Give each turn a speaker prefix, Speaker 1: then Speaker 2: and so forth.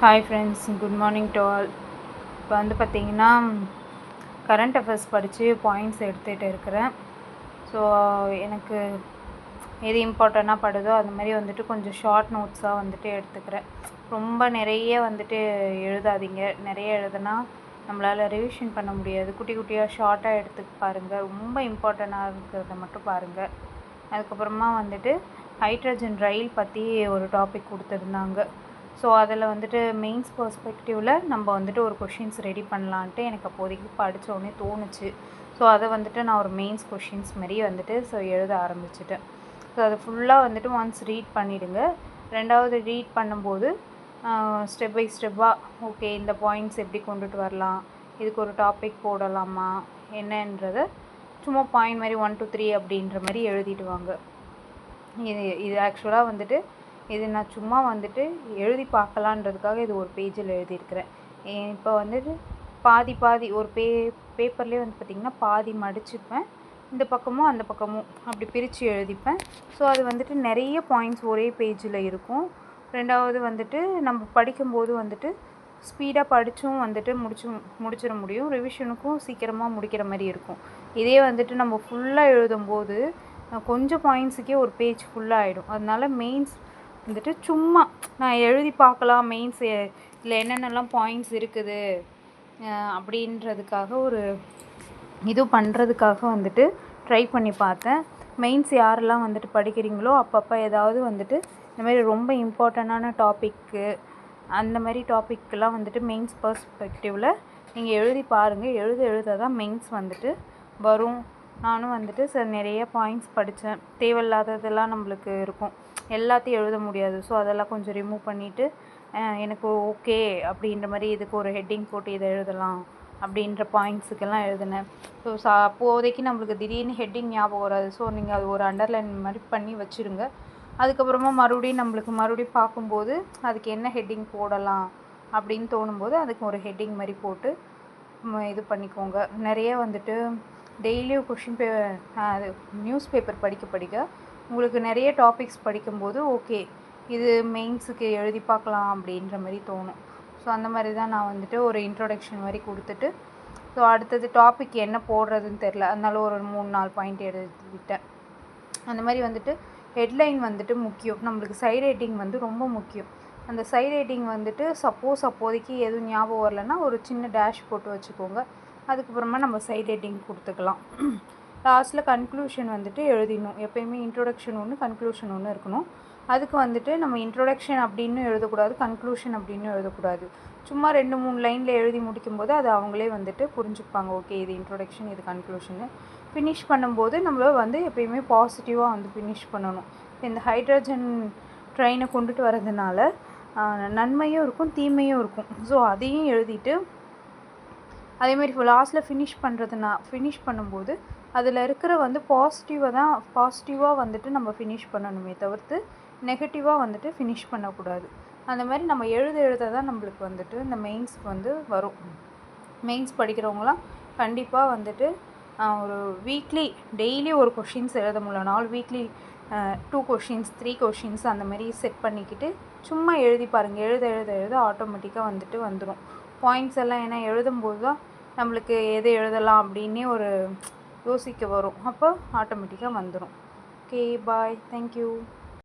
Speaker 1: Hi friends, good morning to all. இப்போ வந்து பார்த்திங்கன்னா கரண்ட் அஃபேர்ஸ் படித்து பாயிண்ட்ஸ் எடுத்துகிட்டு இருக்கிறேன். ஸோ எனக்கு எது இம்பார்ட்டண்ட்டாக படுதோ அது மாதிரி வந்துட்டு கொஞ்சம் ஷார்ட் நோட்ஸாக வந்துட்டு எடுத்துக்கிறேன். ரொம்ப நிறைய வந்துட்டு எழுதாதீங்க. நிறைய எழுதுனா நம்மளால் ரிவிஷன் பண்ண முடியாது. குட்டி குட்டியாக ஷார்ட்டாக எடுத்துக்க பாருங்கள். ரொம்ப இம்பார்ட்டண்ட்டாக இருக்கிறத மட்டும் பாருங்கள். அதுக்கப்புறமா வந்துட்டு ஹைட்ரஜன் ரயில் பற்றி ஒரு டாபிக் கொடுத்துருந்தாங்க. ஸோ அதில் வந்துட்டு மெயின்ஸ் பர்ஸ்பெக்டிவில் நம்ம வந்துட்டு ஒரு கொஷின்ஸ் ரெடி பண்ணலான்ட்டு எனக்கு அப்போதைக்கு படித்தோடனே தோணுச்சு. ஸோ அதை வந்துட்டு நான் ஒரு மெயின்ஸ் கொஷின்ஸ் மாரி வந்துட்டு எழுத ஆரம்பிச்சிட்டேன். ஸோ அதை ஃபுல்லாக வந்துட்டு ஒன்ஸ் ரீட் பண்ணிவிடுங்க. ரெண்டாவது ரீட் பண்ணும்போது ஸ்டெப் பை ஸ்டெப்பாக ஓகே இந்த பாயிண்ட்ஸ் எப்படி கொண்டுட்டு வரலாம், இதுக்கு ஒரு டாபிக் போடலாமா என்னன்றதை சும்மா பாயிண்ட் மாதிரி 1 to 3 அப்படின்ற மாதிரி எழுதிட்டு வாங்க. இது ஆக்சுவலாக வந்துட்டு இது நான் சும்மா வந்துட்டு எழுதி பார்க்கலான்றதுக்காக இது ஒரு பேஜில் எழுதியிருக்கிறேன். இப்போ வந்துட்டு பாதி ஒரு பேப்பர்லேயே வந்து பார்த்திங்கன்னா பாதி மடிச்சுப்பேன். இந்த பக்கமும் அந்த பக்கமும் அப்படி பிரித்து எழுதிப்பேன். ஸோ அது வந்துட்டு நிறைய பாயிண்ட்ஸ் ஒரே பேஜில் இருக்கும். ரெண்டாவது வந்துட்டு நம்ம படிக்கும்போது வந்துட்டு ஸ்பீடாக படித்தும் வந்துட்டு முடிச்சிட முடியும். ரிவிஷனுக்கும் சீக்கிரமாக முடிக்கிற மாதிரி இருக்கும். இதே வந்துட்டு நம்ம ஃபுல்லாக எழுதும்போது கொஞ்சம் பாயிண்ட்ஸுக்கே ஒரு பேஜ் ஃபுல்லாக ஆகிடும். அதனால மெயின்ஸ் வந்துட்டு சும்மா நான் எழுதி பார்க்கலாம் மெயின்ஸ் இதில் என்னென்னலாம் பாயிண்ட்ஸ் இருக்குது அப்படின்றதுக்காக ஒரு இது பண்ணுறதுக்காக வந்துட்டு ட்ரை பண்ணி பார்த்தேன். மெயின்ஸ் யாரெல்லாம் வந்துட்டு படிக்கிறீங்களோ அப்பப்போ ஏதாவது வந்துட்டு இந்தமாதிரி ரொம்ப இம்பார்ட்டண்ட்டான டாப்பிக்கு அந்த மாதிரி டாப்பிக்கெலாம் வந்துட்டு மெயின்ஸ் பர்ஸ்பெக்டிவில் நீங்கள் எழுதி பாருங்கள். எழுத தான் மெயின்ஸ் வந்துட்டு வரும். நானும் வந்துட்டு நிறைய பாயிண்ட்ஸ் படித்தேன். தேவையில்லாததெல்லாம் நம்மளுக்கு இருக்கும், எல்லாத்தையும் எழுத முடியாது. ஸோ அதெல்லாம் கொஞ்சம் ரிமூவ் பண்ணிவிட்டு எனக்கு ஓகே அப்படின்ற மாதிரி இதுக்கு ஒரு ஹெட்டிங் போட்டு இதை எழுதலாம் அப்படின்ற பாயிண்ட்ஸுக்கெல்லாம் எழுதினேன். ஸோ அப்போதைக்கு நம்மளுக்கு திடீர்னு ஹெட்டிங் ஞாபகம் வராது. ஸோ நீங்கள் அது ஒரு அண்டர்லைன் மாதிரி பண்ணி வச்சுருங்க. அதுக்கப்புறமா மறுபடியும் பார்க்கும்போது அதுக்கு என்ன ஹெட்டிங் போடலாம் அப்படின்னு தோணும்போது அதுக்கு ஒரு ஹெட்டிங் மாதிரி போட்டு இது பண்ணிக்கோங்க. நிறைய வந்துட்டு டெய்லியும் அது நியூஸ் பேப்பர் படிக்க உங்களுக்கு நிறைய டாபிக்ஸ் படிக்கும்போது ஓகே இது மெயின்ஸுக்கு எழுதி பார்க்கலாம் அப்படின்ற மாதிரி தோணும். ஸோ அந்த மாதிரி தான் நான் வந்துட்டு ஒரு இன்ட்ரோடக்ஷன் மாதிரி கொடுத்துட்டு ஸோ அடுத்தது டாபிக் என்ன போடுறதுன்னு தெரில, அதனால ஒரு 3-4 பாயிண்ட் எழுதிவிட்டேன். அந்த மாதிரி வந்துட்டு ஹெட்லைன் வந்துட்டு முக்கியம். நம்மளுக்கு சைட் ரைட்டிங் வந்து ரொம்ப முக்கியம். அந்த சைட் ரைட்டிங் வந்துட்டு சப்போஸ் அப்போதைக்கு எதுவும் ஞாபகம் வரலன்னா ஒரு சின்ன டேஷ் போட்டு வச்சுக்கோங்க. அதுக்கப்புறமா நம்ம சைட் ரைட்டிங் கொடுத்துக்கலாம். லாஸ்ட்டில் கன்க்ளூஷன் வந்துட்டு எழுதிடணும். எப்போயுமே இன்ட்ரோடக்ஷன் ஒன்று கன்க்ளூஷன் ஒன்று இருக்கணும். அதுக்கு வந்துட்டு நம்ம இன்ட்ரோடக்ஷன் அப்படின்னு எழுதக்கூடாது, கன்க்ளூஷன் அப்படின்னு எழுதக்கூடாது. சும்மா 2-3 லைனில் எழுதி முடிக்கும்போது அது அவங்களே வந்துட்டு புரிஞ்சுப்பாங்க. ஓகே இது இன்ட்ரோடக்ஷன் இது கன்க்ளூஷனு. ஃபினிஷ் பண்ணும்போது நம்ம வந்து எப்போயுமே பாசிட்டிவாக வந்து ஃபினிஷ் பண்ணணும். இந்த ஹைட்ரஜன் ட்ரெயினை கொண்டுட்டு வரதுனால நன்மையும் இருக்கும் தீமையும் இருக்கும். ஸோ அதையும் எழுதிட்டு அதேமாதிரி லாஸ்ட்டில் ஃபினிஷ் பண்ணும்போது அதில் இருக்கிற வந்து பாசிட்டிவாக வந்துட்டு நம்ம ஃபினிஷ் பண்ணணுமே தவிர்த்து நெகட்டிவாக வந்துட்டு ஃபினிஷ் பண்ணக்கூடாது. அந்த மாதிரி நம்ம எழுத தான் நம்மளுக்கு வந்துட்டு இந்த மெயின்ஸ் வந்து வரும். மெயின்ஸ் படிக்கிறவங்களாம் கண்டிப்பாக வந்துட்டு ஒரு வீக்லி டெய்லி ஒரு கொஷின்ஸ் எழுத முடியலனாலும் வீக்லி 2 கொஷின்ஸ் 3 கொஷின்ஸ் அந்த மாதிரி செட் பண்ணிக்கிட்டு சும்மா எழுதி பாருங்கள். எழுத ஆட்டோமேட்டிக்காக வந்துட்டு வந்துடும் பாயிண்ட்ஸ் எல்லாம். ஏன்னா எழுதும்போது தான் நம்மளுக்கு எது எழுதலாம் அப்படின்னே ஒரு யோசிக்க வரும். அப்போ ஆட்டோமேட்டிக்காக வந்துடும். ஓகே, பாய், தேங்க்யூ.